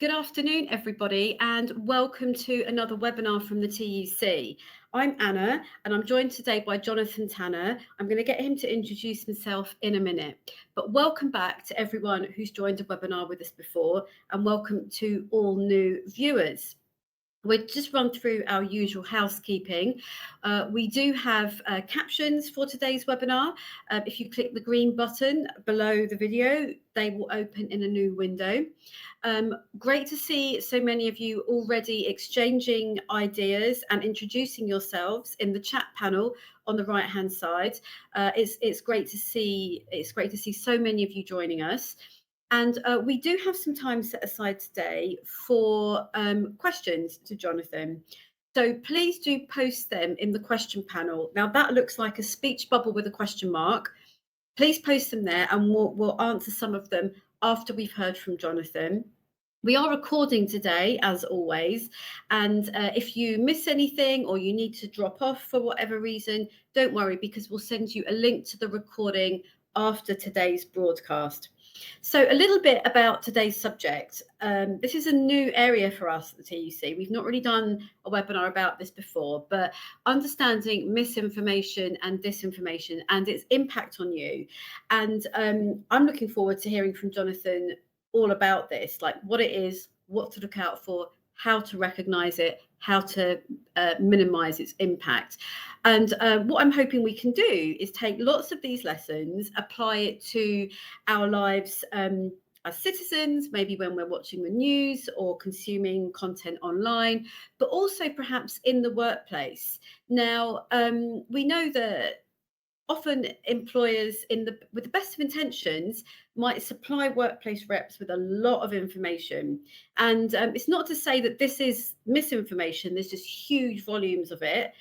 Good afternoon, everybody, and welcome to another webinar from the TUC. I'm Anna, and I'm joined today by Jonathan Tanner. I'm going to get him to introduce himself in a minute. But welcome back to everyone who's joined a webinar with us before, and welcome to all new viewers. We'll just run through our usual housekeeping. We do have captions for today's webinar. If you click the green button below the video, they will open in a new window. Great to see so many of you already exchanging ideas and introducing yourselves in the chat panel on the right-hand side. It's great to see. It's great to see so many of you joining us. And we do have some time set aside today for questions to Jonathan. So please do post them in the question panel. Now that looks like a speech bubble with a question mark. Please post them there and we'll answer some of them after we've heard from Jonathan. We are recording today, as always, and if you miss anything or you need to drop off for whatever reason, don't worry, because we'll send you a link to the recording after today's broadcast. So a little bit about today's subject. This is a new area for us at the TUC. We've not really done a webinar about this before, but understanding misinformation and disinformation and its impact on you. And I'm looking forward to hearing from Jonathan all about this, like what it is, what to look out for, how to recognize it, how to minimize its impact. And what I'm hoping we can do is take lots of these lessons, apply it to our lives as citizens, maybe when we're watching the news or consuming content online, but also perhaps in the workplace. Now, we know that often employers with the best of intentions might supply workplace reps with a lot of information. And it's not to say that this is misinformation, there's just huge volumes of it.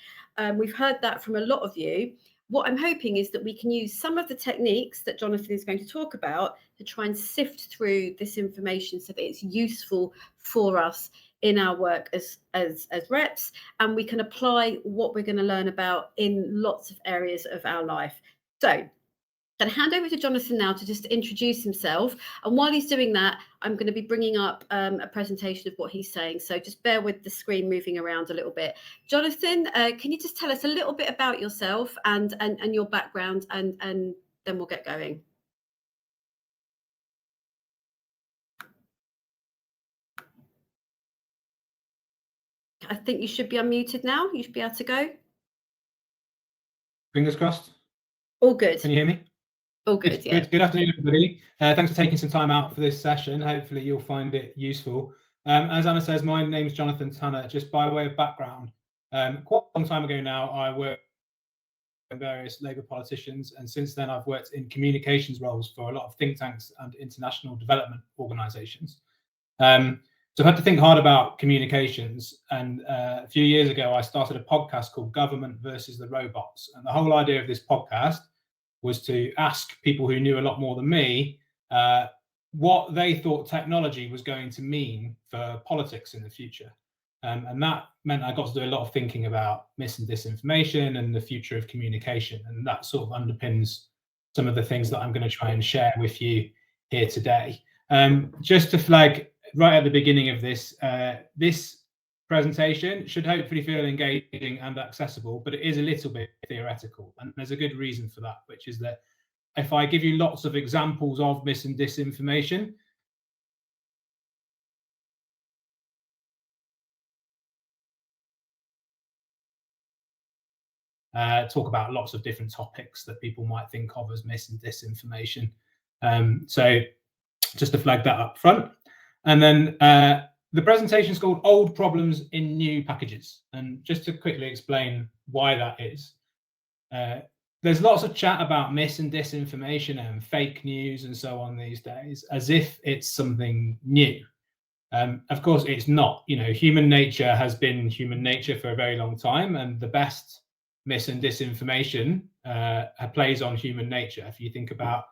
We've heard that from a lot of you. What I'm hoping is that we can use some of the techniques that Jonathan is going to talk about to try and sift through this information so that it's useful for us in our work as reps, and we can apply what we're going to learn about in lots of areas of our life. So I'm going to hand over to Jonathan now to just introduce himself. And while he's doing that, I'm going to be bringing up a presentation of what he's saying. So just bear with the screen moving around a little bit. Jonathan, can you just tell us a little bit about yourself and your background, and then we'll get going. I think you should be unmuted now. You should be able to go. Fingers crossed. All good. Can you hear me? All good, yeah. Good afternoon, everybody. Thanks for taking some time out for this session. Hopefully you'll find it useful. As Anna says, my name's Jonathan Tanner. Just by way of background, quite a long time ago now, I worked with various Labour politicians, and since then I've worked in communications roles for a lot of think tanks and international development organisations. So I've had to think hard about communications, and a few years ago I started a podcast called Government versus the Robots, and the whole idea of this podcast was to ask people who knew a lot more than me what they thought technology was going to mean for politics in the future. And that meant I got to do a lot of thinking about mis and disinformation and the future of communication, and that sort of underpins some of the things that I'm going to try and share with you here today. Just to flag right at the beginning of this, this presentation should hopefully feel engaging and accessible, but it is a little bit theoretical, and there's a good reason for that, which is that if I give you lots of examples of mis and disinformation, talk about lots of different topics that people might think of as mis and disinformation. So just to flag that up front. And then the presentation is called Old Problems in New Packages. And just to quickly explain why that is, there's lots of chat about mis and disinformation and fake news and so on these days, as if it's something new. Of course, it's not. You know, human nature has been human nature for a very long time, and the best mis and disinformation plays on human nature. If you think about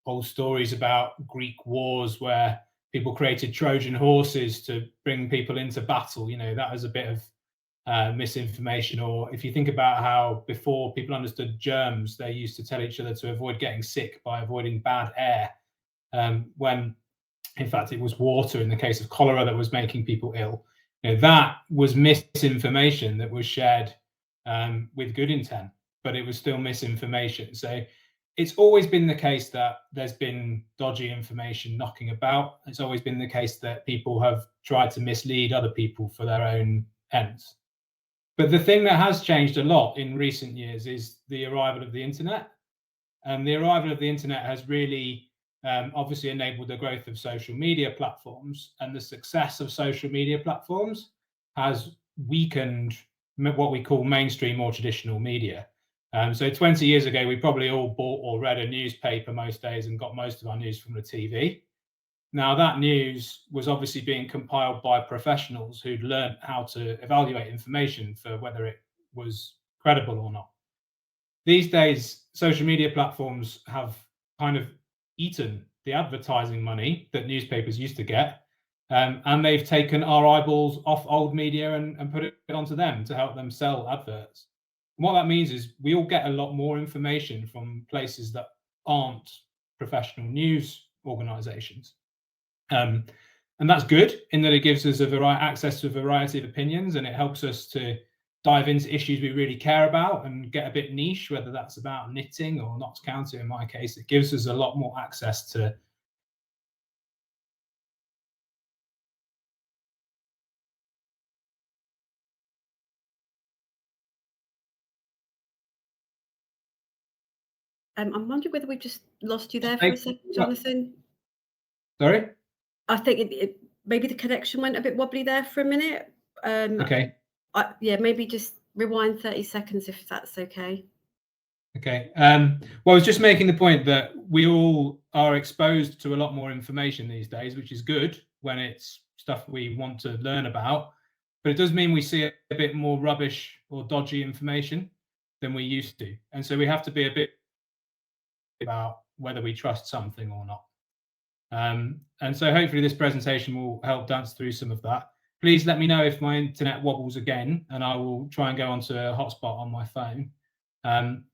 old stories about Greek wars where people created Trojan horses to bring people into battle, you know, that was a bit of misinformation. Or if you think about how before people understood germs, they used to tell each other to avoid getting sick by avoiding bad air. When in fact, it was water in the case of cholera that was making people ill. That was misinformation that was shared with good intent, but it was still misinformation. So it's always been the case that there's been dodgy information knocking about. It's always been the case that people have tried to mislead other people for their own ends. But the thing that has changed a lot in recent years is the arrival of the internet. And the arrival of the internet has really obviously enabled the growth of social media platforms, and the success of social media platforms has weakened what we call mainstream or traditional media. So 20 years ago, we probably all bought or read a newspaper most days and got most of our news from the TV. Now, that news was obviously being compiled by professionals who'd learned how to evaluate information for whether it was credible or not. These days, social media platforms have kind of eaten the advertising money that newspapers used to get, and they've taken our eyeballs off old media and put it onto them to help them sell adverts. And what that means is we all get a lot more information from places that aren't professional news organizations. And that's good in that it gives us access to a variety of opinions, and it helps us to dive into issues we really care about and get a bit niche, whether that's about knitting or Notts County in my case. It gives us a lot more access to I'm wondering whether we just lost you there for a second, Jonathan. Sorry? I think maybe the connection went a bit wobbly there for a minute. Okay. Yeah, maybe just rewind 30 seconds if that's okay. Okay. Well, I was just making the point that we all are exposed to a lot more information these days, which is good when it's stuff we want to learn about. But it does mean we see a bit more rubbish or dodgy information than we used to. And so we have to be a bit about whether we trust something or not. And so hopefully this presentation will help dance through some of that. Please let me know if my internet wobbles again, and I will try and go onto a hotspot on my phone.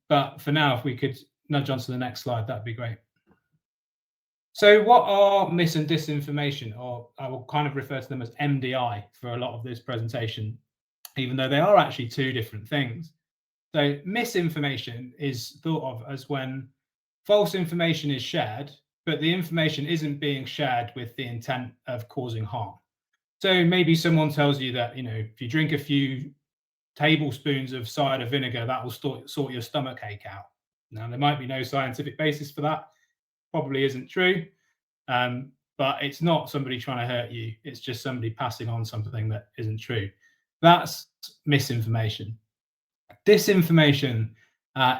But for now, if we could nudge on to the next slide, that'd be great. So what are mis and disinformation, or I will kind of refer to them as MDI for a lot of this presentation, even though they are actually two different things. So misinformation is thought of as when false information is shared, but the information isn't being shared with the intent of causing harm. So maybe someone tells you that, if you drink a few tablespoons of cider vinegar, that will sort your stomach ache out. Now, there might be no scientific basis for that. Probably isn't true. But it's not somebody trying to hurt you. It's just somebody passing on something that isn't true. That's misinformation. Disinformation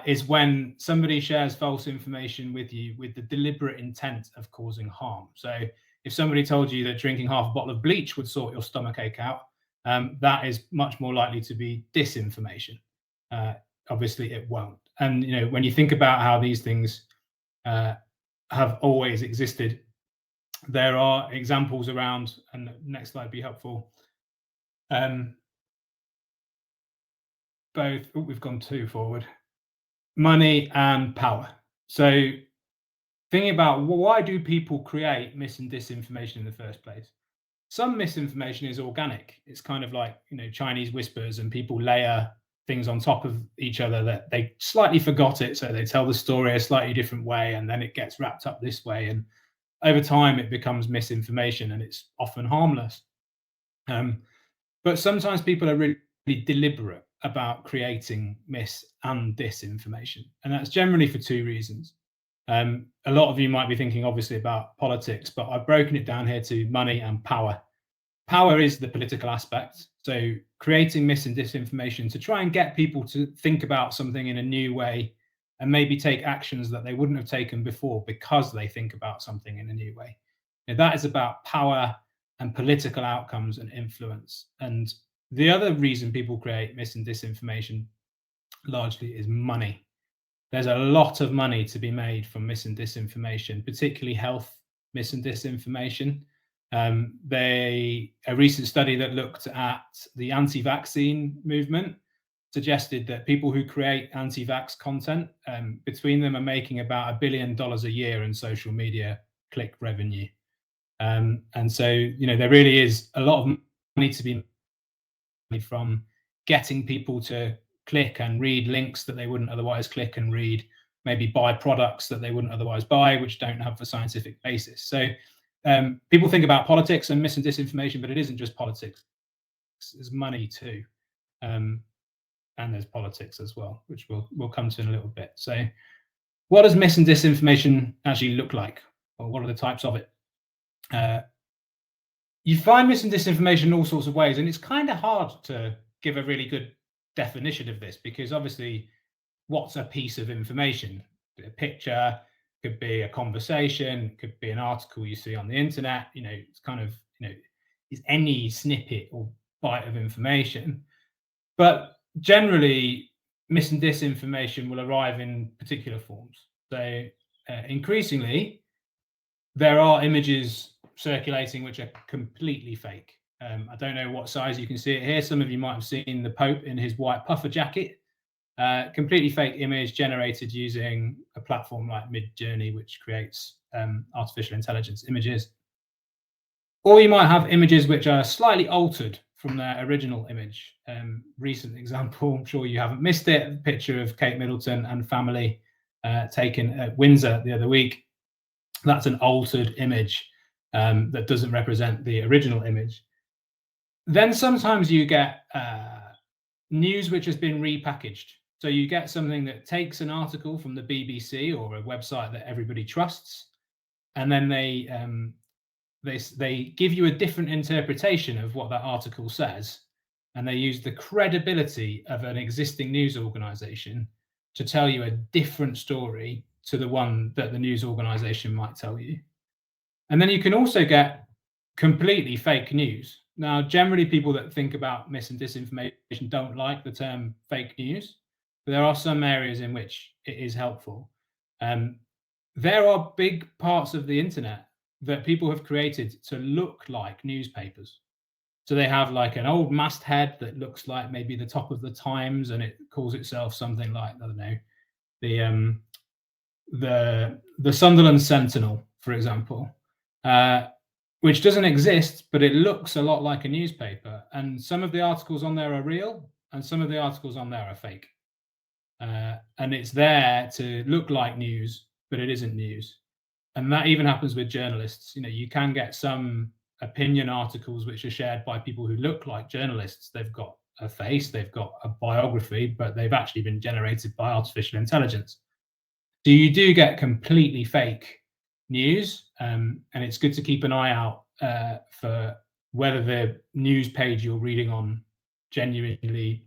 is when somebody shares false information with you with the deliberate intent of causing harm. So if somebody told you that drinking half a bottle of bleach would sort your stomach ache out, that is much more likely to be disinformation. Obviously, it won't. And when you think about how these things have always existed, there are examples around, and the next slide would be helpful. We've gone too forward. Money and power. So thinking about why do people create mis and disinformation in the first place? Some misinformation is organic. It's kind of like, Chinese whispers, and people layer things on top of each other that they slightly forgot it. So they tell the story a slightly different way, and then it gets wrapped up this way. And over time, it becomes misinformation, and it's often harmless. But sometimes people are really deliberate about creating mis and disinformation. And that's generally for two reasons. A lot of you might be thinking, obviously, about politics, but I've broken it down here to money and power. Power is the political aspect. So creating mis and disinformation to try and get people to think about something in a new way and maybe take actions that they wouldn't have taken before because they think about something in a new way. Now, that is about power and political outcomes and influence. And the other reason people create mis and disinformation largely is money. There's a lot of money to be made from mis and disinformation, particularly health mis and disinformation. A recent study that looked at the anti-vaccine movement suggested that people who create anti-vax content, between them are making about $1 billion a year in social media click revenue. And so, there really is a lot of money to be made from getting people to click and read links that they wouldn't otherwise click and read, maybe buy products that they wouldn't otherwise buy, which don't have a scientific basis. So people think about politics and mis and disinformation, but it isn't just politics. There's money too. And there's politics as well, which we'll come to in a little bit. So what does mis and disinformation actually look like? Or what are the types of it? You find mis and disinformation in all sorts of ways, and it's kind of hard to give a really good definition of this, because obviously, what's a piece of information? A picture, could be a conversation, could be an article you see on the internet. It's kind of, it's any snippet or bite of information. But generally, mis and disinformation will arrive in particular forms. So increasingly, there are images circulating which are completely fake. I don't know what size you can see it here. Some of you might have seen the Pope in his white puffer jacket. Completely fake image generated using a platform like Midjourney, which creates artificial intelligence images. Or you might have images which are slightly altered from their original image. Recent example, I'm sure you haven't missed it, a picture of Kate Middleton and family taken at Windsor the other week. That's an altered image that doesn't represent the original image. Then sometimes you get news which has been repackaged. So you get something that takes an article from the BBC or a website that everybody trusts, and then they give you a different interpretation of what that article says, and they use the credibility of an existing news organization to tell you a different story to the one that the news organization might tell you. And then you can also get completely fake news. Now, generally, people that think about mis and disinformation don't like the term fake news, but there are some areas in which it is helpful. There are big parts of the internet that people have created to look like newspapers. So they have like an old masthead that looks like maybe the top of the Times, and it calls itself something like, I don't know, the Sunderland Sentinel, for example, which doesn't exist, but it looks a lot like a newspaper. And some of the articles on there are real, and some of the articles on there are fake. And it's there to look like news, but it isn't news. And that even happens with journalists. You can get some opinion articles which are shared by people who look like journalists. They've got a face, they've got a biography, but they've actually been generated by artificial intelligence. So you do get completely fake news, and it's good to keep an eye out for whether the news page you're reading on genuinely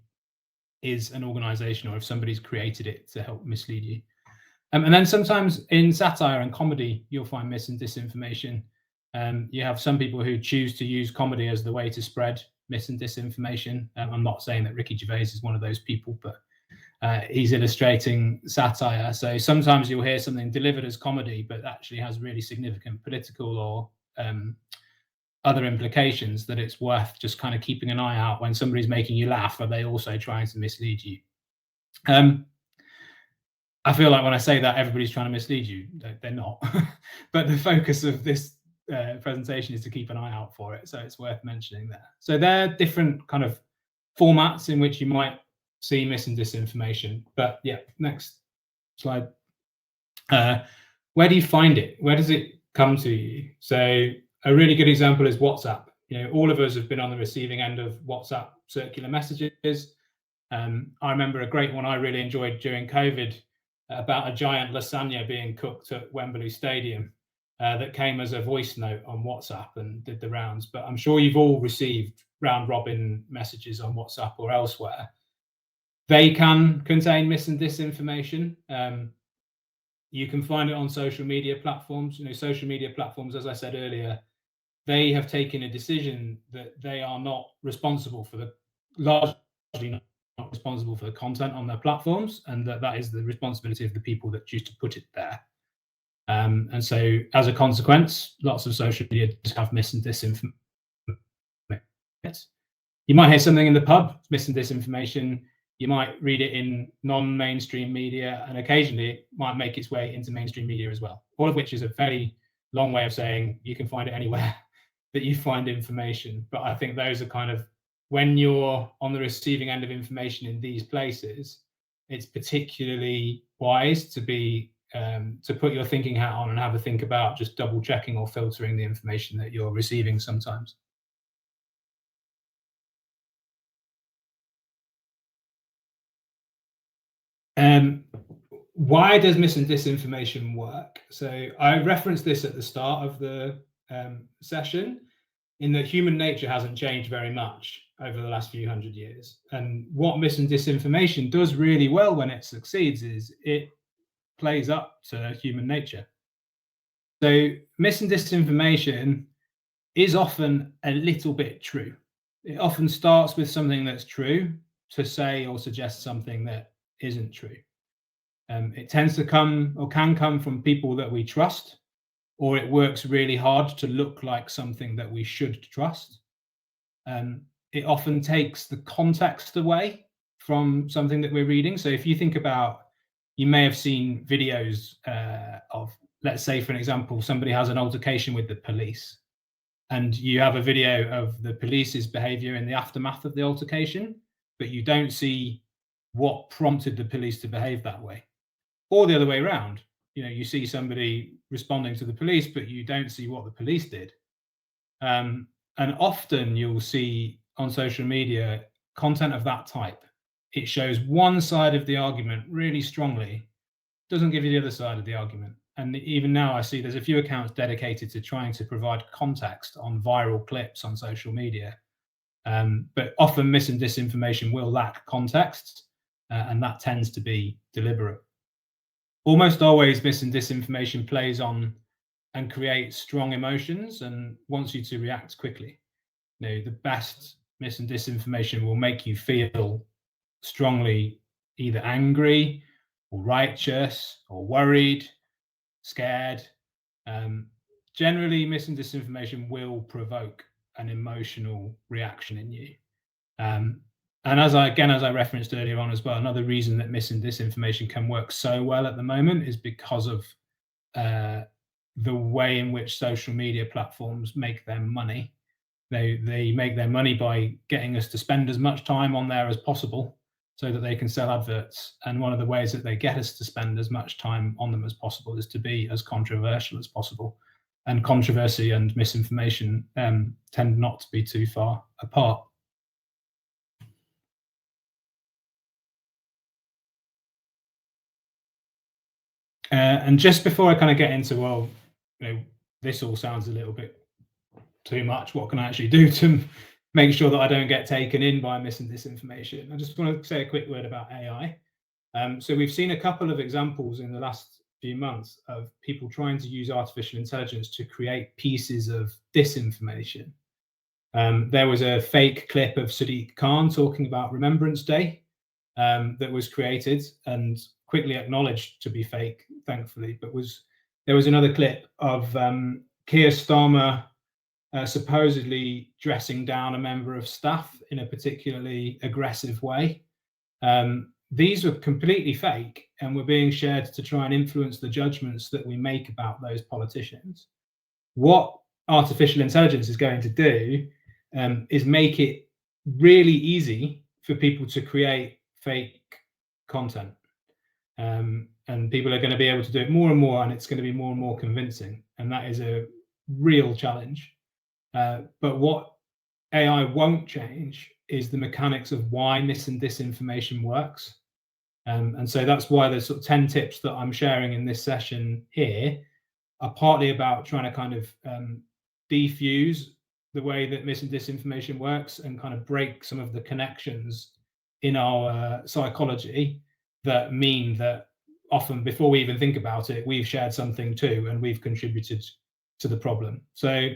is an organization, or if somebody's created it to help mislead you. And then sometimes in satire and comedy, you'll find mis and disinformation. You have some people who choose to use comedy as the way to spread mis and disinformation. I'm not saying that Ricky Gervais is one of those people, but he's illustrating satire. So sometimes you'll hear something delivered as comedy, but actually has really significant political or other implications that it's worth just kind of keeping an eye out when somebody's making you laugh. Are they also trying to mislead you? I feel like when I say that, everybody's trying to mislead you. They're not. But the focus of this presentation is to keep an eye out for it. So it's worth mentioning there. So there are different kind of formats in which you might see mis and disinformation. But yeah, next slide. Where do you find it? Where does it come to you? So a really good example is WhatsApp. All of us have been on the receiving end of WhatsApp circular messages. I remember a great one I really enjoyed during COVID about a giant lasagna being cooked at Wembley Stadium that came as a voice note on WhatsApp and did the rounds. But I'm sure you've all received round robin messages on WhatsApp or elsewhere. They can contain mis and disinformation. You can find it on social media platforms. Social media platforms, as I said earlier, they have taken a decision that they are not responsible for largely not responsible for the content on their platforms, and that is the responsibility of the people that choose to put it there. And so as a consequence, lots of social media just have mis and disinformation. You might hear something in the pub, mis and disinformation. You might read it in non-mainstream media, and occasionally it might make its way into mainstream media as well, all of which is a very long way of saying you can find it anywhere that you find information. But I think those are kind of, when you're on the receiving end of information in these places, it's particularly wise to be to put your thinking hat on and have a think about just double checking or filtering the information that you're receiving sometimes. Why does mis and disinformation work? So I referenced this at the start of the session, in that human nature hasn't changed very much over the last few hundred years. And what mis and disinformation does really well when it succeeds is it plays up to human nature. So mis and disinformation is often a little bit true. It often starts with something that's true to say or suggest something that isn't true. It tends to come, or can come, from people that we trust, or it works really hard to look like something that we should trust. It often takes the context away from something that we're reading. So if you think about, you may have seen videos of, let's say, for an example, somebody has an altercation with the police, and you have a video of the police's behavior in the aftermath of the altercation, but you don't see what prompted the police to behave that way. Or the other way around, you see somebody responding to the police, but you don't see what the police did. And often you'll see on social media content of that type. It shows one side of the argument really strongly, doesn't give you the other side of the argument. And even now I see there's a few accounts dedicated to trying to provide context on viral clips on social media. But often mis and disinformation will lack context, and that tends to be deliberate. Almost always mis and disinformation plays on and creates strong emotions and wants you to react quickly. The best mis and disinformation will make you feel strongly either angry or righteous or worried, scared. Generally, mis and disinformation will provoke an emotional reaction in you. And as I referenced earlier on as well, another reason that mis and disinformation can work so well at the moment is because of the way in which social media platforms make their money. They make their money by getting us to spend as much time on there as possible so that they can sell adverts. And one of the ways that they get us to spend as much time on them as possible is to be as controversial as possible. And controversy and misinformation tend not to be too far apart. And just before I kind of get into, well, this all sounds a little bit too much, what can I actually do to make sure that I don't get taken in by mis and disinformation? I just want to say a quick word about AI. So we've seen a couple of examples in the last few months of people trying to use artificial intelligence to create pieces of disinformation. There was a fake clip of Sadiq Khan talking about Remembrance Day that was created and quickly acknowledged to be fake, thankfully. But there was another clip of Keir Starmer supposedly dressing down a member of staff in a particularly aggressive way. These were completely fake and were being shared to try and influence the judgments that we make about those politicians. What artificial intelligence is going to do is make it really easy for people to create fake content. And people are going to be able to do it more and more, and it's going to be more and more convincing. And that is a real challenge. But what AI won't change is the mechanics of why mis and disinformation works. And so that's why there's sort of 10 tips that I'm sharing in this session here are partly about trying to kind of defuse the way that mis and disinformation works and kind of break some of the connections in our psychology that mean that often before we even think about it, we've shared something too, and we've contributed to the problem. So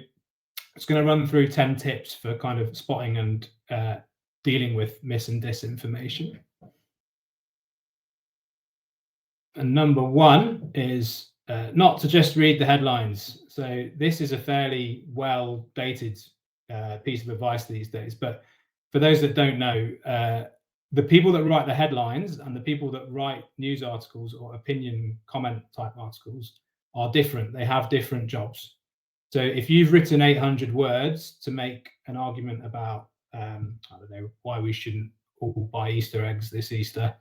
it's going to run through 10 tips for kind of spotting and dealing with mis and disinformation. And number one is not to just read the headlines. So this is a fairly well dated piece of advice these days. But for those that don't know, the people that write the headlines and the people that write news articles or opinion comment type articles are different. They have different jobs. So if you've written 800 words to make an argument about, I don't know, why we shouldn't all buy Easter eggs this Easter,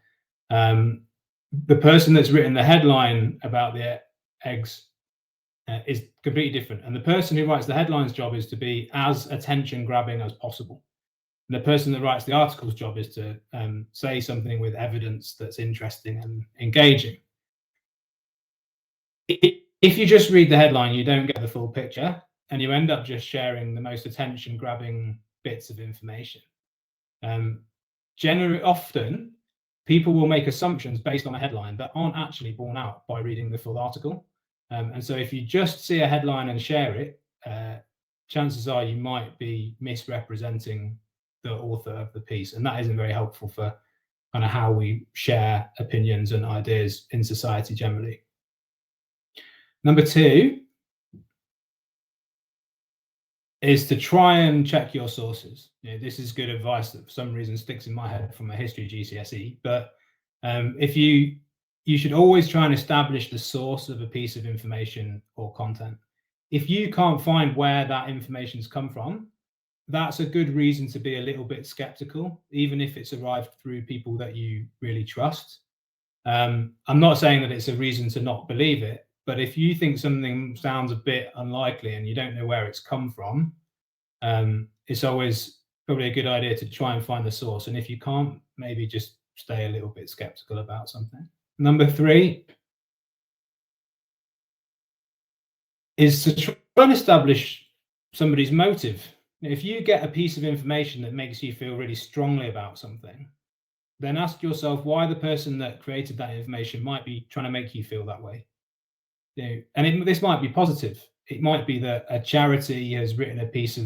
the person that's written the headline about the eggs is completely different. And the person who writes the headline's job is to be as attention grabbing as possible. And the person that writes the article's job is to say something with evidence that's interesting and engaging. If you just read the headline, you don't get the full picture, and you end up just sharing the most attention grabbing bits of information. Generally, often people will make assumptions based on a headline that aren't actually borne out by reading the full article. And so if you just see a headline and share it, chances are you might be misrepresenting the author of the piece, and that isn't very helpful for kind of how we share opinions and ideas in society generally. Number two is to try and check your sources. This is good advice that for some reason sticks in my head from a history GCSE, but if you should always try and establish the source of a piece of information or content. If you can't find where that information's come from, that's a good reason to be a little bit skeptical, even if it's arrived through people that you really trust. I'm not saying that it's a reason to not believe it, but if you think something sounds a bit unlikely and you don't know where it's come from, it's always probably a good idea to try and find the source. And if you can't, maybe just stay a little bit skeptical about something. Number three is to try and establish somebody's motive. If you get a piece of information that makes you feel really strongly about something, then ask yourself why the person that created that information might be trying to make you feel that way. And this might be positive. It might be that a charity has written a piece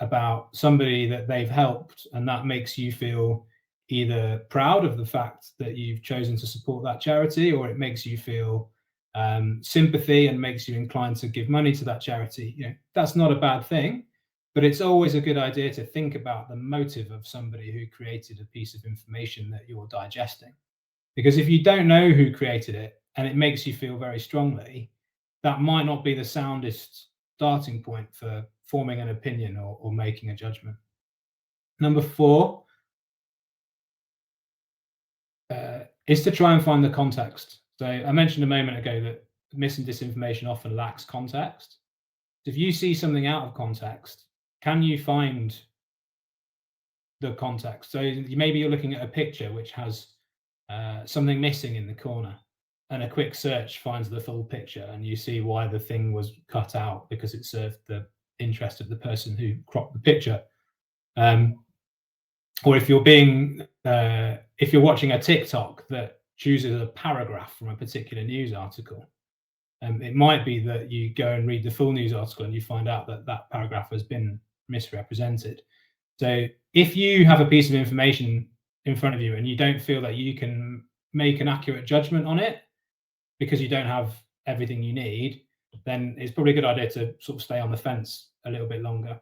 about somebody that they've helped, and that makes you feel either proud of the fact that you've chosen to support that charity, or it makes you feel sympathy and makes you inclined to give money to that charity. That's not a bad thing, but it's always a good idea to think about the motive of somebody who created a piece of information that you're digesting. Because if you don't know who created it and it makes you feel very strongly, that might not be the soundest starting point for forming an opinion or making a judgment. Number four is to try and find the context. So I mentioned a moment ago that mis and disinformation often lacks context. If you see something out of context, can you find the context? So maybe you're looking at a picture which has something missing in the corner, and a quick search finds the full picture, and you see why the thing was cut out because it served the interest of the person who cropped the picture. Or if you're watching a TikTok that chooses a paragraph from a particular news article, it might be that you go and read the full news article and you find out that that paragraph has been misrepresented. So if you have a piece of information in front of you and you don't feel that you can make an accurate judgment on it because you don't have everything you need, then it's probably a good idea to sort of stay on the fence a little bit longer.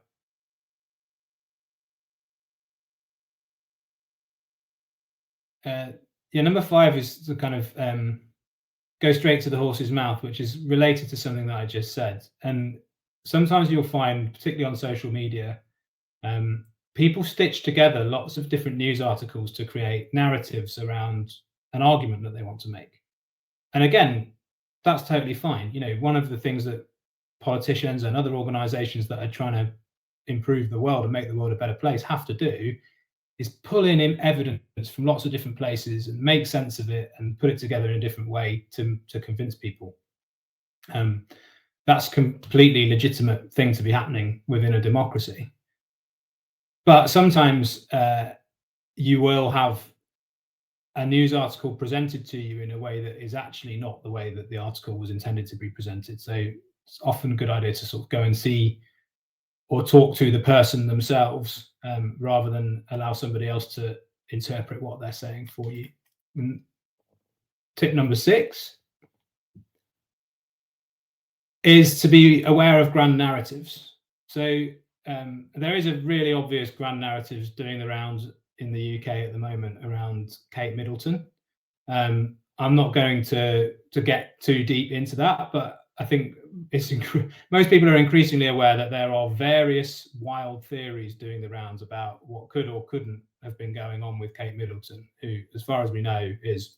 Number five is to kind of go straight to the horse's mouth, which is related to something that I just said. And sometimes you'll find, particularly on social media, people stitch together lots of different news articles to create narratives around an argument that they want to make. And again, that's totally fine. One of the things that politicians and other organizations that are trying to improve the world and make the world a better place have to do is pull in evidence from lots of different places and make sense of it and put it together in a different way to convince people. That's a completely legitimate thing to be happening within a democracy. But sometimes you will have a news article presented to you in a way that is actually not the way that the article was intended to be presented. So it's often a good idea to sort of go and see or talk to the person themselves rather than allow somebody else to interpret what they're saying for you. And tip number 6 is to be aware of grand narratives. So there is a really obvious grand narratives doing the rounds in the UK at the moment around Kate Middleton. I'm not going to get too deep into that, but I think most people are increasingly aware that there are various wild theories doing the rounds about what could or couldn't have been going on with Kate Middleton, who, as far as we know, is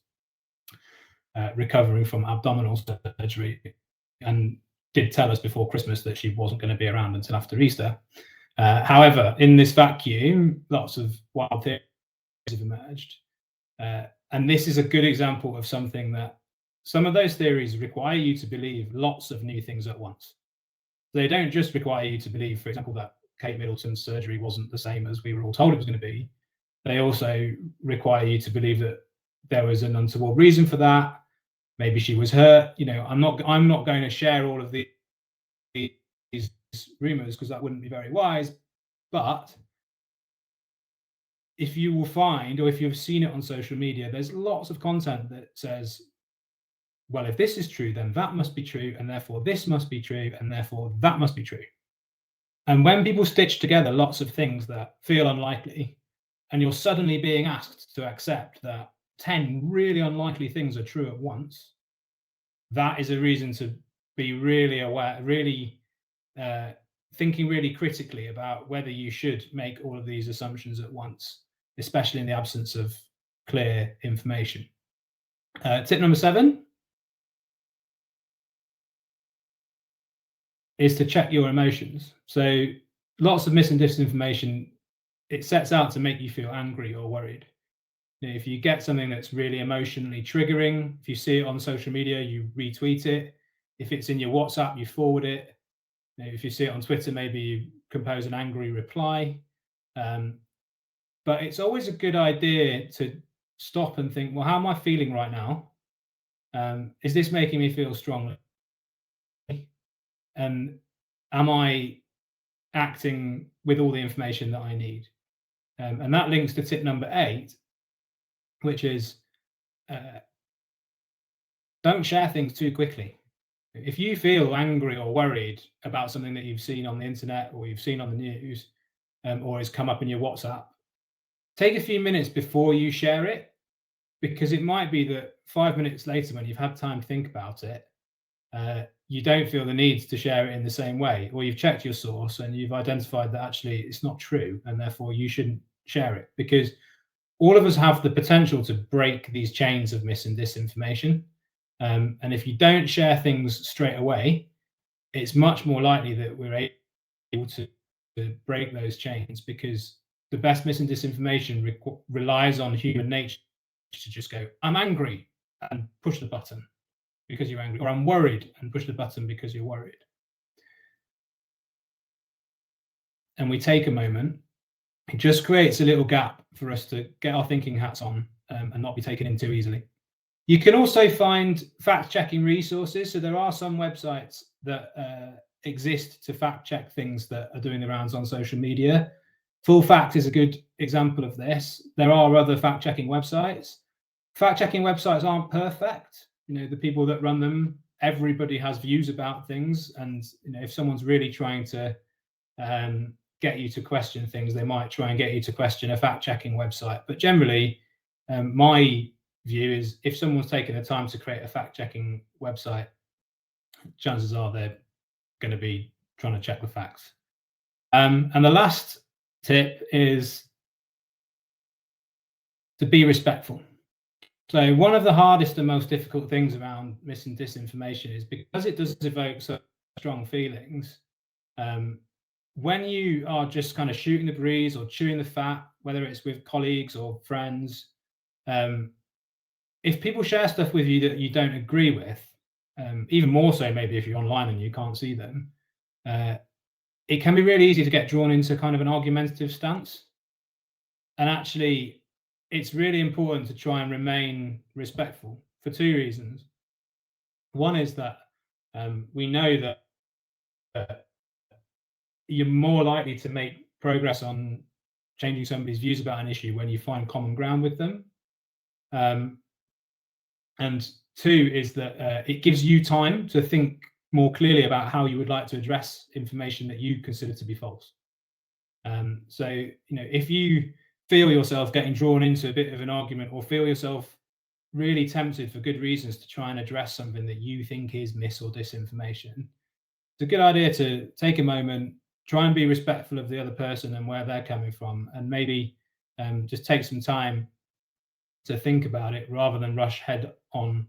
recovering from abdominal surgery, and did tell us before Christmas that she wasn't going to be around until after Easter. However, in this vacuum, lots of wild theories have emerged. And this is a good example of something that some of those theories require you to believe lots of new things at once. They don't just require you to believe, for example, that Kate Middleton's surgery wasn't the same as we were all told it was going to be. They also require you to believe that there was an untoward reason for that. Maybe she was hurt. I'm not going to share all of these rumors because that wouldn't be very wise. But if you will find, or if you've seen it on social media, there's lots of content that says, well, if this is true, then that must be true, and therefore this must be true, and therefore that must be true. And when people stitch together lots of things that feel unlikely, and you're suddenly being asked to accept that 10 really unlikely things are true at once, that is a reason to be really aware, really thinking really critically about whether you should make all of these assumptions at once, especially in the absence of clear information. Tip number 7 is to check your emotions. So lots of mis and disinformation, it sets out to make you feel angry or worried. If you get something that's really emotionally triggering, if you see it on social media, you retweet it. If it's in your WhatsApp, you forward it. If you see it on Twitter, maybe you compose an angry reply. But it's always a good idea to stop and think, well, how am I feeling right now? Is this making me feel strongly? And am I acting with all the information that I need? And that links to tip number 8, which is don't share things too quickly. If you feel angry or worried about something that you've seen on the internet or you've seen on the news, or has come up in your WhatsApp, take a few minutes before you share it, because it might be that 5 minutes later, when you've had time to think about it, you don't feel the need to share it in the same way, or you've checked your source and you've identified that actually it's not true, and therefore you shouldn't share it. Because all of us have the potential to break these chains of mis and disinformation. And if you don't share things straight away, it's much more likely that we're able to break those chains, because the best mis and disinformation relies on human nature to just go, I'm angry, and push the button because you're angry, or I'm worried, and push the button because you're worried. And we take a moment. It just creates a little gap for us to get our thinking hats on, and not be taken in too easily. You can also find fact-checking resources. So there are some websites that exist to fact-check things that are doing the rounds on social media. Full Fact is a good example of this. There are other fact-checking websites. Fact-checking websites aren't perfect. The people that run them, everybody has views about things, and if someone's really trying to get you to question things, they might try and get you to question a fact-checking website. But generally, my view is, if someone's taken the time to create a fact-checking website, chances are they're going to be trying to check the facts. And the last tip is to be respectful. So one of the hardest and most difficult things around mis and disinformation is because it does evoke such strong feelings. When you are just kind of shooting the breeze or chewing the fat, whether it's with colleagues or friends, if people share stuff with you that you don't agree with, even more so maybe if you're online and you can't see them, it can be really easy to get drawn into kind of an argumentative stance. And actually, it's really important to try and remain respectful for 2 reasons. One is that we know that you're more likely to make progress on changing somebody's views about an issue when you find common ground with them. And 2 is that it gives you time to think more clearly about how you would like to address information that you consider to be false. So, if you feel yourself getting drawn into a bit of an argument, or feel yourself really tempted, for good reasons, to try and address something that you think is mis or disinformation, it's a good idea to take a moment, try and be respectful of the other person and where they're coming from, and maybe just take some time to think about it rather than rush head on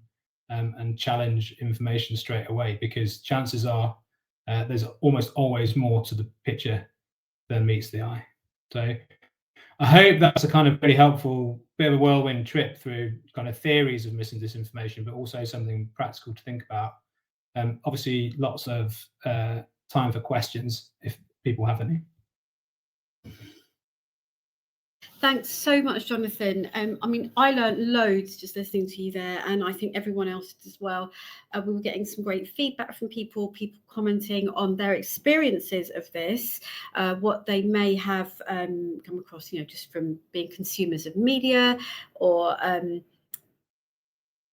and challenge information straight away, because chances are there's almost always more to the picture than meets the eye. So I hope that's a kind of pretty helpful bit of a whirlwind trip through kind of theories of mis and disinformation, but also something practical to think about. Obviously, lots of time for questions if people have any. Thanks so much, Jonathan. I mean, I learned loads just listening to you there, and I think everyone else did as well. We were getting some great feedback from people commenting on their experiences of this, what they may have come across, just from being consumers of media, or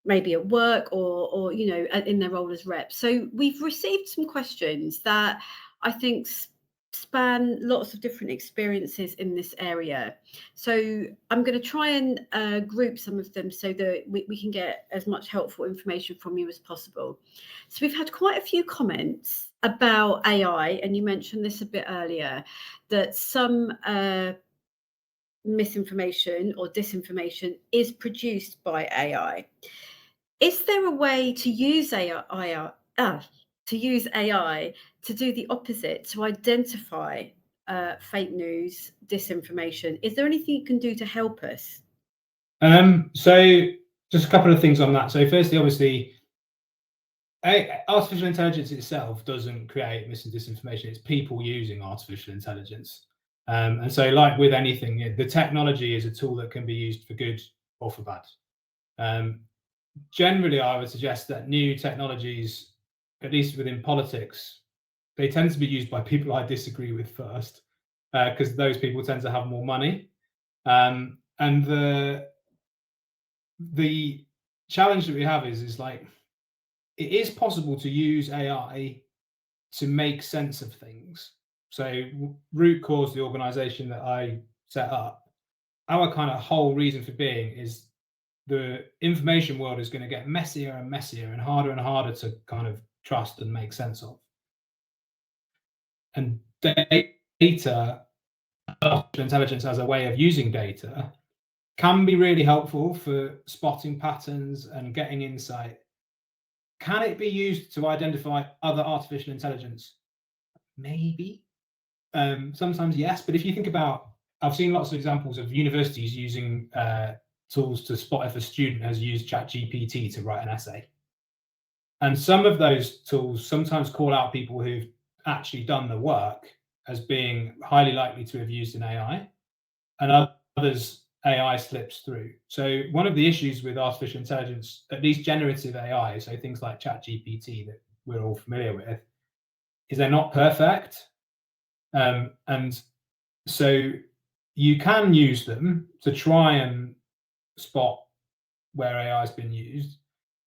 maybe at work, or in their role as reps. So we've received some questions that I think span lots of different experiences in this area. So I'm going to try and group some of them so that we can get as much helpful information from you as possible. So we've had quite a few comments about AI, and you mentioned this a bit earlier, that some misinformation or disinformation is produced by AI. Is there a way to use AI to do the opposite, to identify fake news, disinformation? Is there anything you can do to help us? So just a couple of things on that. So firstly, obviously, artificial intelligence itself doesn't create mis and disinformation. It's people using artificial intelligence. And so, like with anything, the technology is a tool that can be used for good or for bad. Generally, I would suggest that new technologies, at least within politics, they tend to be used by people I disagree with first, because those people tend to have more money. And the challenge that we have is like, it is possible to use AI to make sense of things. So Root Cause, the organization that I set up, our kind of whole reason for being is the information world is going to get messier and messier and harder to kind of trust and make sense of. And data, artificial intelligence as a way of using data, can be really helpful for spotting patterns and getting insight. Can it be used to identify other artificial intelligence? Maybe. Sometimes yes, but if you think about, I've seen lots of examples of universities using tools to spot if a student has used ChatGPT to write an essay. And some of those tools sometimes call out people who've actually done the work as being highly likely to have used an AI, and others AI slips through. So one of the issues with artificial intelligence, at least generative AI, so things like ChatGPT that we're all familiar with, is they're not perfect. And so you can use them to try and spot where AI has been used,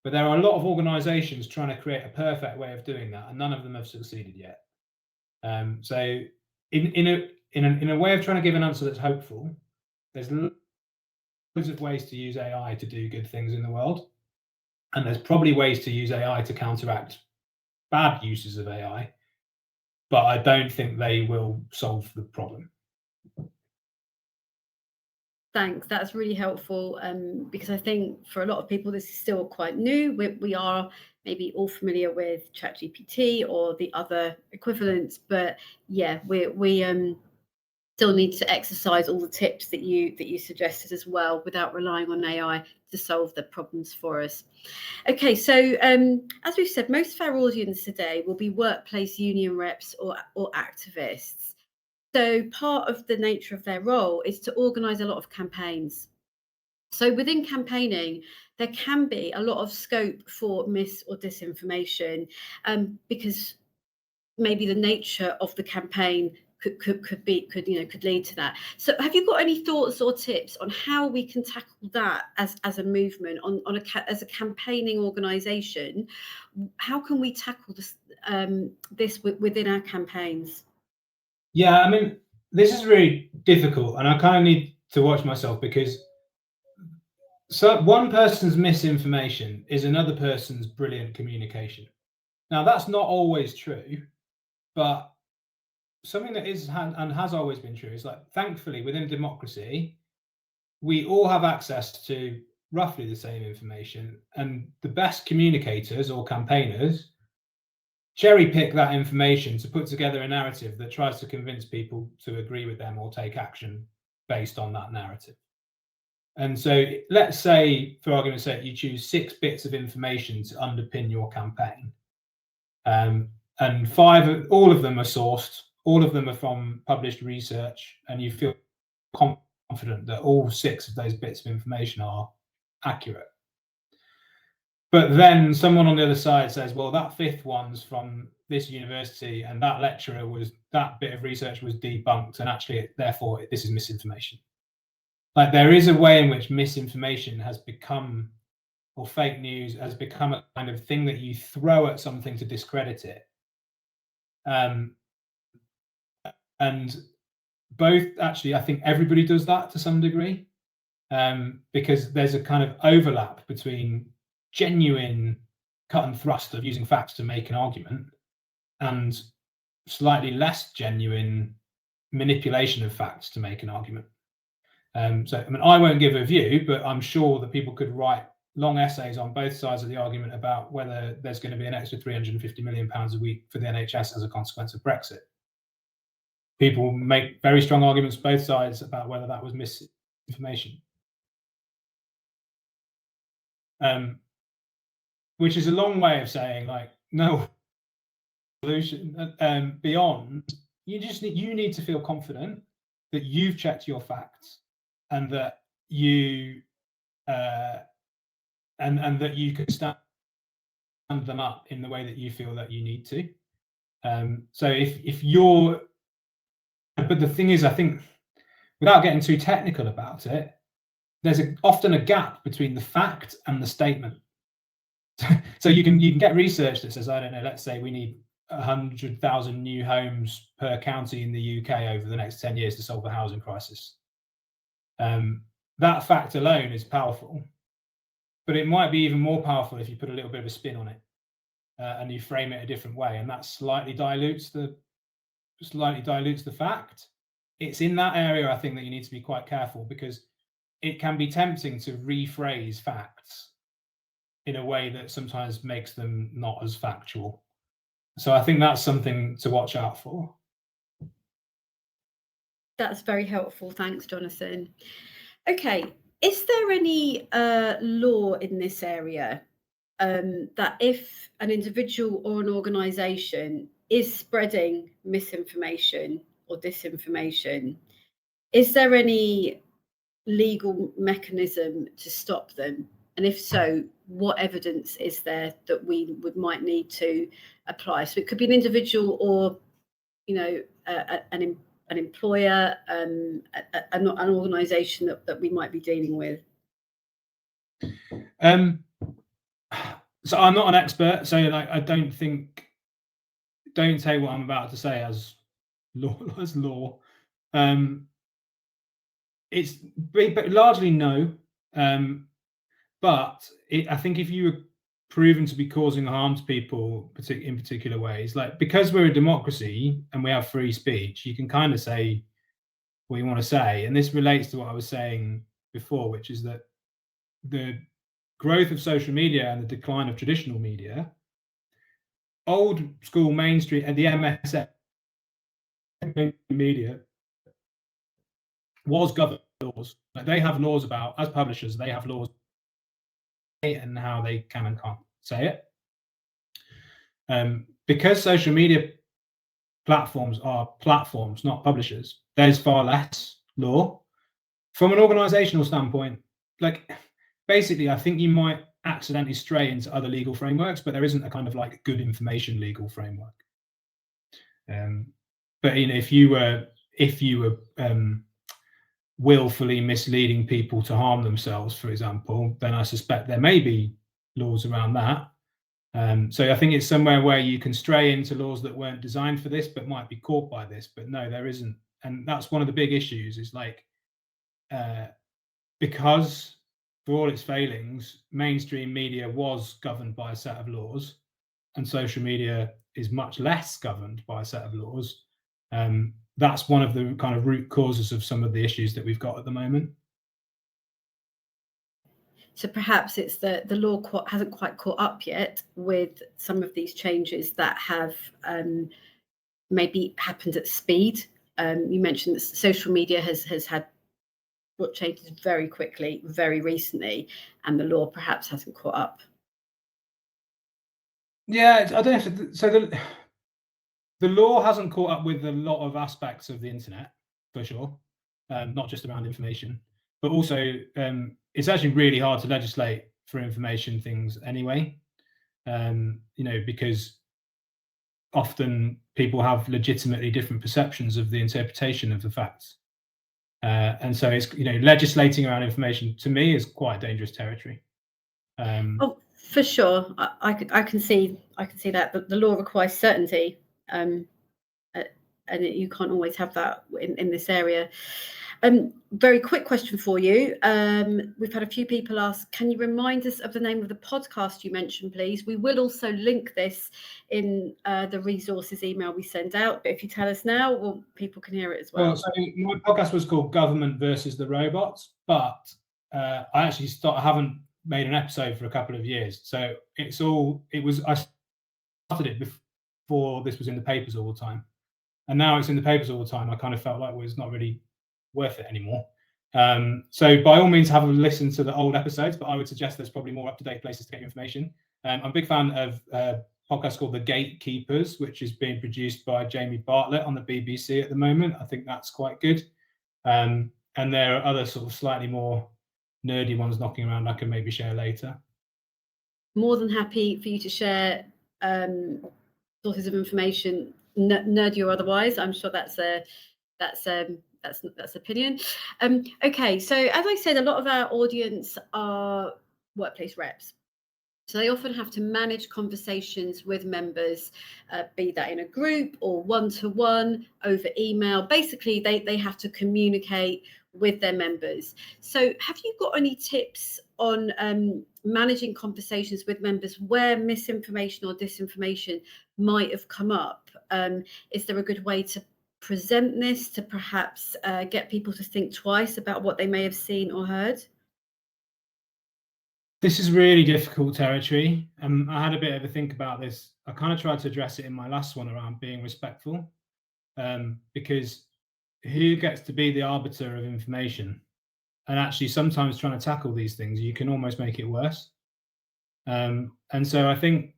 but there are a lot of organizations trying to create a perfect way of doing that, and none of them have succeeded yet. So in a way of trying to give an answer that's hopeful, there's loads of ways to use AI to do good things in the world, and there's probably ways to use AI to counteract bad uses of AI, but I don't think they will solve the problem. Thanks. That's really helpful, because I think for a lot of people this is still quite new. We are maybe all familiar with ChatGPT or the other equivalents, but yeah, we still need to exercise all the tips that you suggested as well, without relying on AI to solve the problems for us. Okay, so as we've said, most of our audience today will be workplace union reps or activists. So part of the nature of their role is to organise a lot of campaigns. So within campaigning, there can be a lot of scope for mis or disinformation, because maybe the nature of the campaign could lead to that. So have you got any thoughts or tips on how we can tackle that as a movement, as a campaigning organisation? How can we tackle this within our campaigns? Yeah, I mean, this is really difficult, and I kind of need to watch myself, because So one person's misinformation is another person's brilliant communication. Now, that's not always true, but something that is and has always been true is, like, thankfully within democracy, we all have access to roughly the same information, and the best communicators or campaigners cherry pick that information to put together a narrative that tries to convince people to agree with them or take action based on that narrative. And so let's say, for argument's sake, you choose 6 bits of information to underpin your campaign. And all of them are sourced, all of them are from published research, and you feel confident that all 6 of those bits of information are accurate. But then someone on the other side says, well, that 5th one's from this university, and that lecturer that bit of research was debunked, and actually, therefore, this is misinformation. Like, there is a way in which misinformation has become, or fake news has become, a kind of thing that you throw at something to discredit it. And both, actually, I think everybody does that to some degree, because there's a kind of overlap between genuine cut and thrust of using facts to make an argument and slightly less genuine manipulation of facts to make an argument. So, I mean, I won't give a view, but I'm sure that people could write long essays on both sides of the argument about whether there's going to be an extra £350 million a week for the NHS as a consequence of Brexit. People make very strong arguments both sides about whether that was misinformation. Which is a long way of saying, like, no solution beyond, you need to feel confident that you've checked your facts and that you and that you can stand them up in the way that you feel that you need to. So if you're, but the thing is, I think, without getting too technical about it, there's often a gap between the fact and the statement. So you can get research that says, I don't know, let's say we need 100,000 new homes per county in the UK over the next 10 years to solve the housing crisis. That fact alone is powerful, but it might be even more powerful if you put a little bit of a spin on it, and you frame it a different way, and that slightly dilutes the fact. It's in that area, I think, that you need to be quite careful, because it can be tempting to rephrase facts in a way that sometimes makes them not as factual. So I think that's something to watch out for. That's very helpful. Thanks, Jonathan. Okay, is there any law in this area that if an individual or an organisation is spreading misinformation or disinformation, is there any legal mechanism to stop them? And if so, what evidence is there that we might need to apply? So it could be an individual, or, you know, an employer, an organisation that we might be dealing with. So I'm not an expert, so I don't take what I'm about to say as law. It's largely no. But I think if you were proven to be causing harm to people in particular ways, like, because we're a democracy and we have free speech, you can kind of say what you want to say. And this relates to what I was saying before, which is that the growth of social media and the decline of traditional media, old school mainstream and the MSF media was governed laws. Like, they have laws about, as publishers, they have laws and how they can and can't say it. Because social media platforms are platforms, not publishers, there's far less law. From an organizational standpoint, like, basically, I think you might accidentally stray into other legal frameworks, but there isn't a kind of like good information legal framework. But if you were willfully misleading people to harm themselves, for example, then I suspect there may be laws around that. So I think it's somewhere where you can stray into laws that weren't designed for this, but might be caught by this. But no, there isn't. And that's one of the big issues, is like, because for all its failings, mainstream media was governed by a set of laws, and social media is much less governed by a set of laws. That's one of the kind of root causes of some of the issues that we've got at the moment. So perhaps it's the law hasn't quite caught up yet with some of these changes that have maybe happened at speed. You mentioned that social media has had what changes very quickly, very recently, and the law perhaps hasn't caught up. Yeah, I don't know. So the law hasn't caught up with a lot of aspects of the internet, for sure, not just around information, but also it's actually really hard to legislate for information things anyway. Because often people have legitimately different perceptions of the interpretation of the facts. And so it's legislating around information to me is quite dangerous territory. Oh, for sure, I can see that the law requires certainty, and you can't always have that in this area. Very quick question for you. We've had a few people ask, can you remind us of the name of the podcast you mentioned, please? We will also link this in the resources email we send out, but if you tell us now, well, people can hear it as well. Well, so my podcast was called Government versus the Robots, but I actually haven't made an episode for a couple of years. So I started it before this was in the papers all the time. And now it's in the papers all the time. I kind of felt like it's not really worth it anymore. So by all means, have a listen to the old episodes, but I would suggest there's probably more up-to-date places to get information. I'm a big fan of a podcast called The Gatekeepers, which is being produced by Jamie Bartlett on the BBC at the moment. I think that's quite good. And there are other sort of slightly more nerdy ones knocking around I can maybe share later. More than happy for you to share sources of information, nerdy or otherwise. I'm sure that's opinion. Okay, so as I said, a lot of our audience are workplace reps. So they often have to manage conversations with members, be that in a group or one-to-one over email. Basically, they have to communicate with their members. So have you got any tips on managing conversations with members where misinformation or disinformation might have come up? Is there a good way to present this to perhaps get people to think twice about what they may have seen or heard? This is really difficult territory. I had a bit of a think about this. I kind of tried to address it in my last one around being respectful, because who gets to be the arbiter of information? And actually, sometimes trying to tackle these things, you can almost make it worse. And so I think,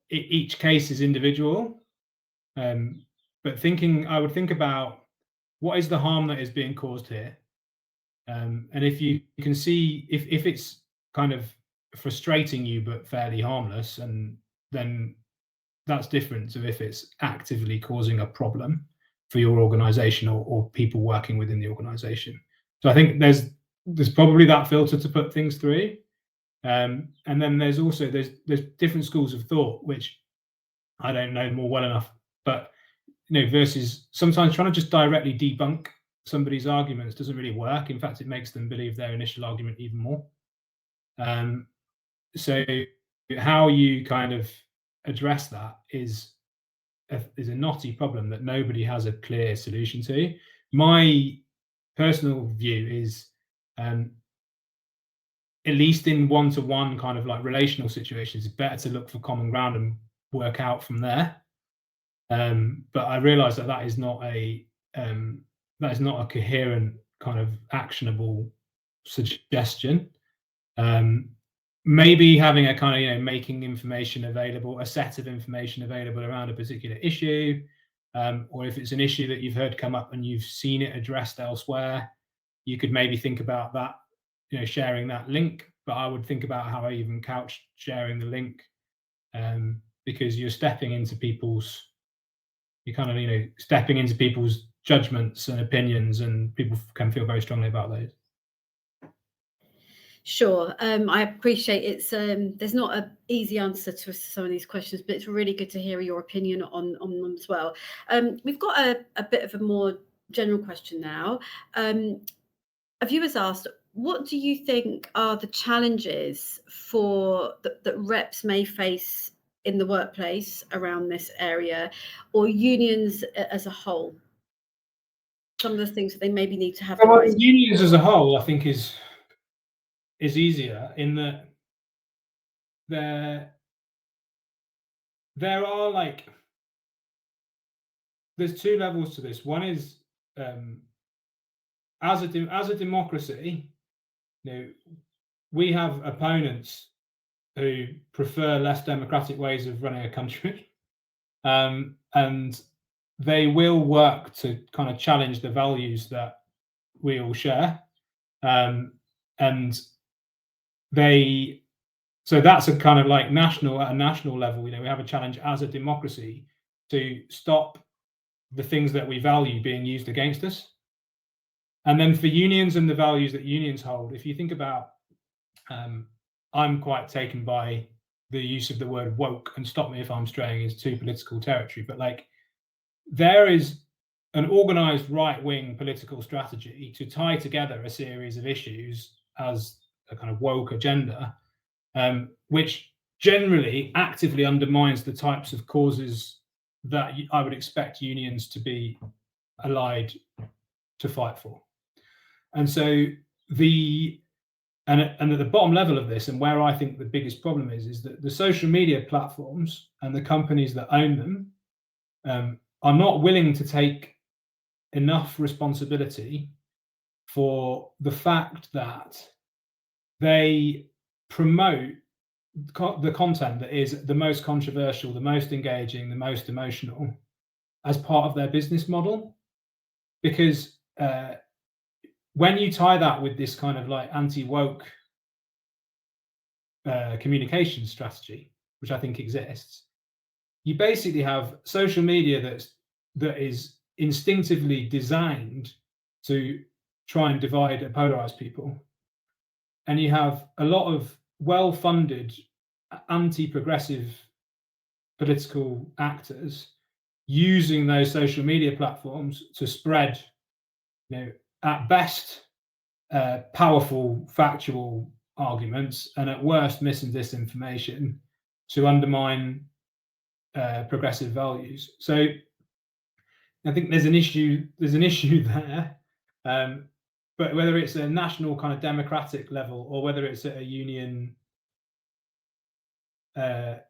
each case is individual. But I would think about what is the harm that is being caused here? And if you can see if it's kind of frustrating you but fairly harmless, and then that's different to if it's actively causing a problem for your organization or people working within the organization. So I think there's probably that filter to put things through. And then there's also there's different schools of thought which I don't know more well enough, but versus sometimes trying to just directly debunk somebody's arguments doesn't really work. In fact, it makes them believe their initial argument even more. So how you kind of address that is a knotty problem that nobody has a clear solution to. My personal view is, at least in one-to-one kind of like relational situations, it's better to look for common ground and work out from there. But I realise that is not a coherent kind of actionable suggestion. Maybe having a kind of making information available, a set of information available around a particular issue, or if it's an issue that you've heard come up and you've seen it addressed elsewhere, you could maybe think about that, sharing that link. But I would think about how I even couch sharing the link, because you're stepping into people's judgments and opinions, and people can feel very strongly about those. Sure. I appreciate it's there's not an easy answer to some of these questions, but it's really good to hear your opinion on them as well. We've got a bit of a more general question now. A viewer's asked, what do you think are the challenges for that reps may face in the workplace around this area, or unions as a whole? Some of the things that they maybe need to have the Well, right. unions as a whole, I think, is easier in that there are like there's two levels to this. One is as a democracy, you know, we have opponents who prefer less democratic ways of running a country, and they will work to kind of challenge the values that we all share, and they so that's a kind of like at a national level. You know, we have a challenge as a democracy to stop the things that we value being used against us. And then for unions and the values that unions hold, if you think about, I'm quite taken by the use of the word woke, and stop me if I'm straying into too political territory, but like there is an organized right-wing political strategy to tie together a series of issues as a kind of woke agenda, which generally actively undermines the types of causes that I would expect unions to be allied to fight for. And so and at the bottom level of this, and where I think the biggest problem is that the social media platforms and the companies that own them are not willing to take enough responsibility for the fact that they promote the content that is the most controversial, the most engaging, the most emotional as part of their business model. Because when you tie that with this kind of like anti-woke communication strategy, which I think exists, you basically have social media that is instinctively designed to try and divide and polarize people. And you have a lot of well-funded anti-progressive political actors using those social media platforms to spread, you know, at best powerful factual arguments, and at worst mis and disinformation to undermine progressive values. So I think there's an issue there, but whether it's a national kind of democratic level or whether it's at a union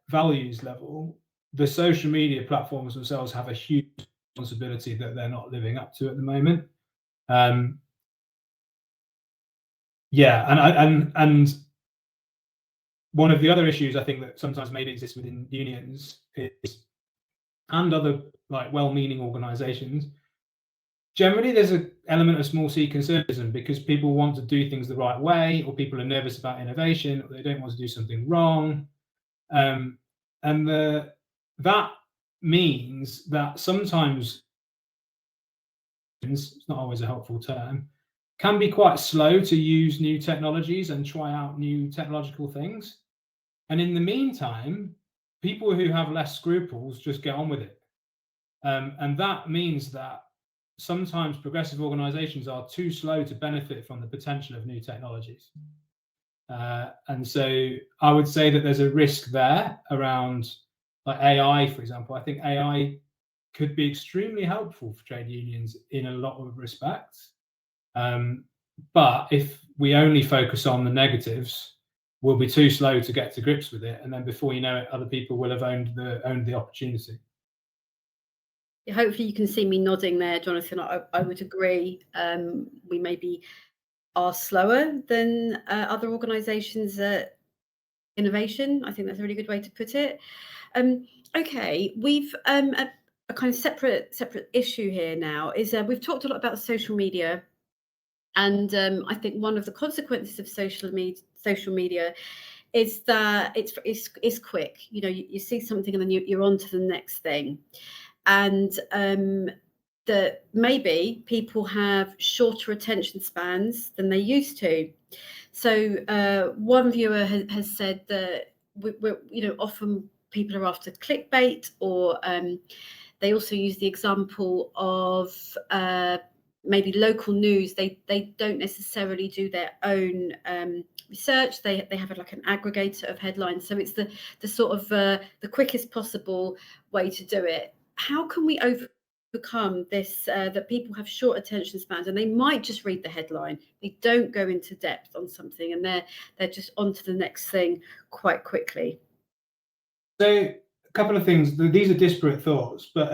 values level, the social media platforms themselves have a huge responsibility that they're not living up to at the moment. And one of the other issues I think that sometimes maybe exists within unions is, and other like well-meaning organizations, generally there's an element of small c conservatism because people want to do things the right way, or people are nervous about innovation, or they don't want to do something wrong. That means that sometimes, it's not always a helpful term, can be quite slow to use new technologies and try out new technological things. And in the meantime, people who have less scruples just get on with it. And that means that sometimes progressive organizations are too slow to benefit from the potential of new technologies. And so I would say that there's a risk there around like AI, for example. I think AI could be extremely helpful for trade unions in a lot of respects. But if we only focus on the negatives, we'll be too slow to get to grips with it. And then before you know it, other people will have owned the opportunity. Hopefully you can see me nodding there, Jonathan. I would agree. We maybe are slower than other organisations at innovation. I think that's a really good way to put it. Okay, we've a kind of separate issue here now is we've talked a lot about social media, and I think one of the consequences of social media is that it's quick. You know, you see something and then you're on to the next thing. And that maybe people have shorter attention spans than they used to. So one viewer has said that we're often people are after clickbait, or they also use the example of maybe local news, they don't necessarily do their own research. They have like an aggregator of headlines, so it's the sort of the quickest possible way to do it. How can we overcome this, that people have short attention spans and they might just read the headline, they don't go into depth on something, and they're just on to the next thing quite quickly? So a couple of things. These are disparate thoughts, but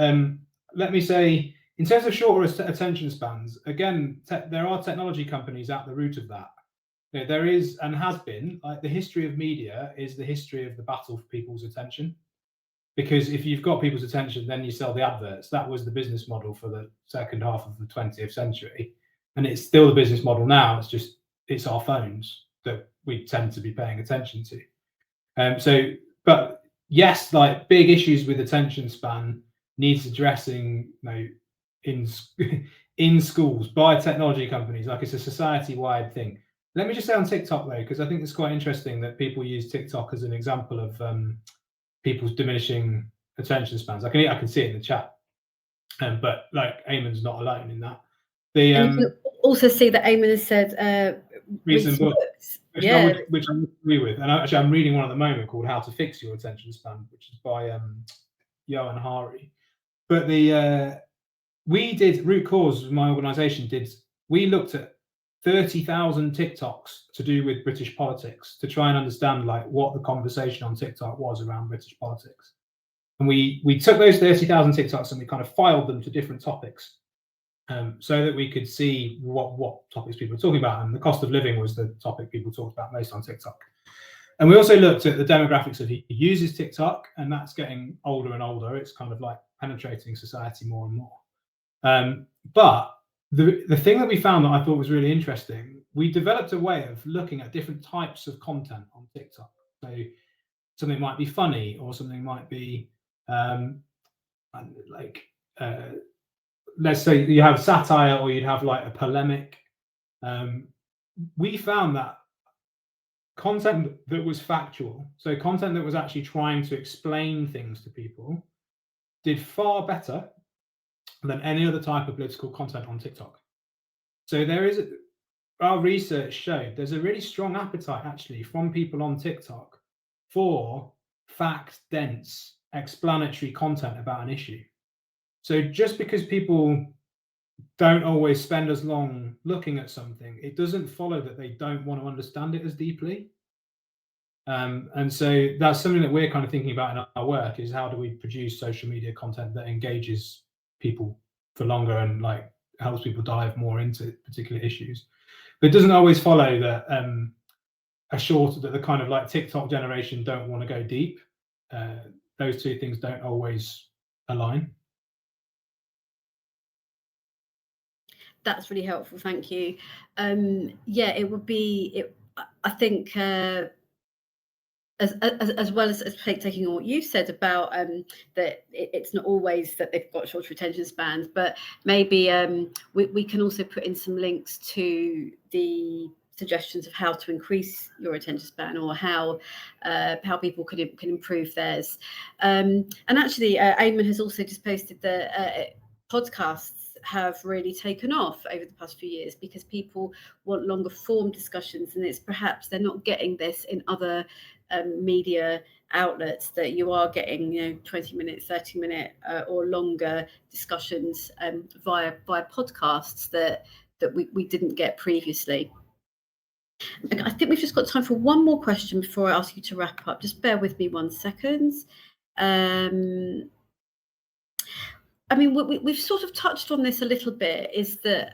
let me say, in terms of shorter attention spans, again, there are technology companies at the root of that. There is and has been, like, the history of media is the history of the battle for people's attention. Because if you've got people's attention, then you sell the adverts. That was the business model for the second half of the 20th century, and it's still the business model now. It's our phones that we tend to be paying attention to. But yes, like, big issues with attention span needs addressing, in in schools by technology companies. Like, it's a society-wide thing. Let me just say on TikTok though, because I think it's quite interesting that people use TikTok as an example of people's diminishing attention spans. I can see it in the chat, but like, Eamon's not alone in that. And you can also see that Eamon has said read some books. Which I agree with. And actually, I'm reading one at the moment called "How to Fix Your Attention Span," which is by Johan Hari. But we did root cause. My organisation did. We looked at 30,000 TikToks to do with British politics to try and understand, like, what the conversation on TikTok was around British politics. And we took those 30,000 TikToks and we kind of filed them to different topics, so that we could see what topics people were talking about. And the cost of living was the topic people talked about most on TikTok. And we also looked at the demographics of who uses TikTok, and that's getting older and older. It's kind of like penetrating society more and more. But the thing that we found that I thought was really interesting, we developed a way of looking at different types of content on TikTok. So something might be funny, or something might be let's say you have satire, or you'd have like a polemic. We found that content that was factual, so content that was actually trying to explain things to people, did far better than any other type of political content on TikTok. So our research showed there's a really strong appetite actually from people on TikTok for fact-dense, explanatory content about an issue. So just because people don't always spend as long looking at something, it doesn't follow that they don't want to understand it as deeply. And so that's something that we're kind of thinking about in our work, is how do we produce social media content that engages people for longer and, like, helps people dive more into particular issues. But it doesn't always follow that that the kind of like TikTok generation don't want to go deep. Those two things don't always align. That's really helpful, thank you. Yeah, it would be. I think as well as taking on what you said about that it's not always that they've got shorter attention spans, but maybe we can also put in some links to the suggestions of how to increase your attention span, or how people can improve theirs. And actually, Eamon has also just posted that podcasts have really taken off over the past few years because people want longer form discussions, and it's perhaps they're not getting this in other media outlets, that you are getting 20-minute, 30-minute or longer discussions via podcasts that we didn't get previously. I think we've just got time for one more question before I ask you to wrap up. Just bear with me 1 second. I mean, we've sort of touched on this a little bit, is that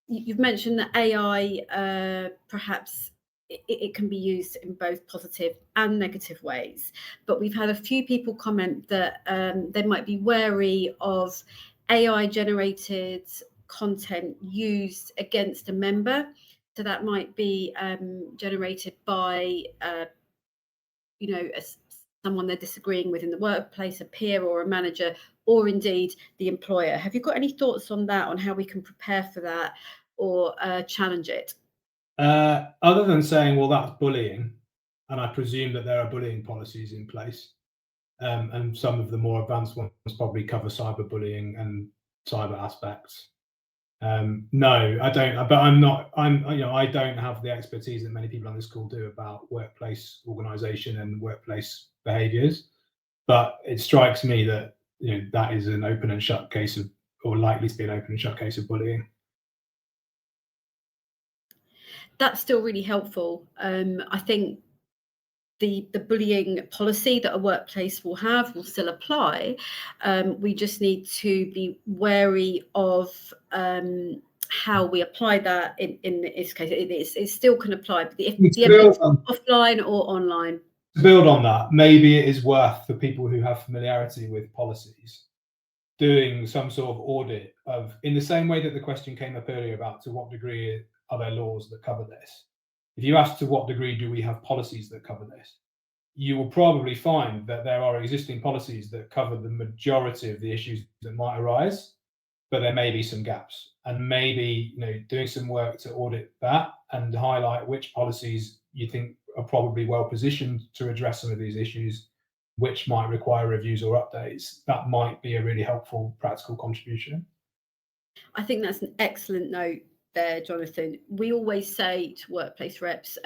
you've mentioned that AI perhaps it can be used in both positive and negative ways. But we've had a few people comment that they might be wary of AI-generated content used against a member. So that might be generated by someone they're disagreeing with in the workplace, a peer or a manager, or indeed the employer. Have you got any thoughts on that, on how we can prepare for that or challenge it? Other than saying, well, that's bullying, and I presume that there are bullying policies in place, and some of the more advanced ones probably cover cyberbullying and cyber aspects. No, I don't. But I'm not. I don't have the expertise that many people on this call do about workplace organisation and workplace behaviours. But it strikes me that that is an open and shut case of, or likely to be an open and shut case of bullying. That's still really helpful. I think the bullying policy that a workplace will have will still apply. We just need to be wary of how we apply that in this case. It still can apply, but the evidence offline or online. To build on that, maybe it is worth, for people who have familiarity with policies, doing some sort of audit of, in the same way that the question came up earlier about to what degree are there laws that cover this. If you ask to what degree do we have policies that cover this, you will probably find that there are existing policies that cover the majority of the issues that might arise, but there may be some gaps. And maybe doing some work to audit that and highlight which policies you think are probably well positioned to address some of these issues, which might require reviews or updates, that might be a really helpful practical contribution. I think that's an excellent note there, Jonathan. We always say to workplace reps,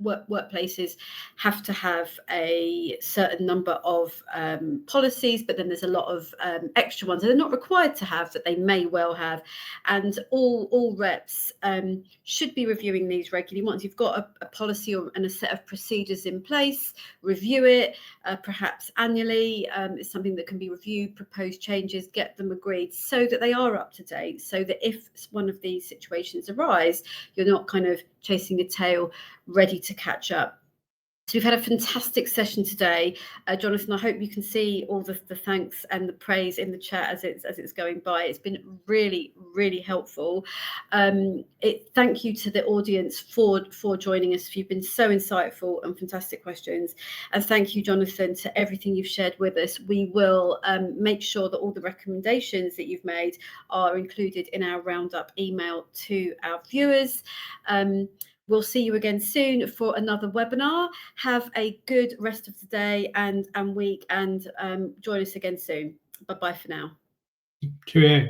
workplaces have to have a certain number of policies, but then there's a lot of extra ones that they're not required to have that they may well have. And all reps should be reviewing these regularly. Once you've got a policy and a set of procedures in place, review it, perhaps annually. It's something that can be reviewed, propose changes, get them agreed so that they are up to date, so that if one of these situations arise, you're not kind of chasing a tail, ready to catch up. So we've had a fantastic session today, Jonathan. I hope you can see all the thanks and the praise in the chat as it's going by. It's been really, really helpful. Thank you to the audience for joining us. You've been so insightful and fantastic questions. And thank you, Jonathan, to everything you've shared with us. We will make sure that all the recommendations that you've made are included in our roundup email to our viewers. We'll see you again soon for another webinar. Have a good rest of the day and week, and join us again soon. Bye-bye for now. Cheerio.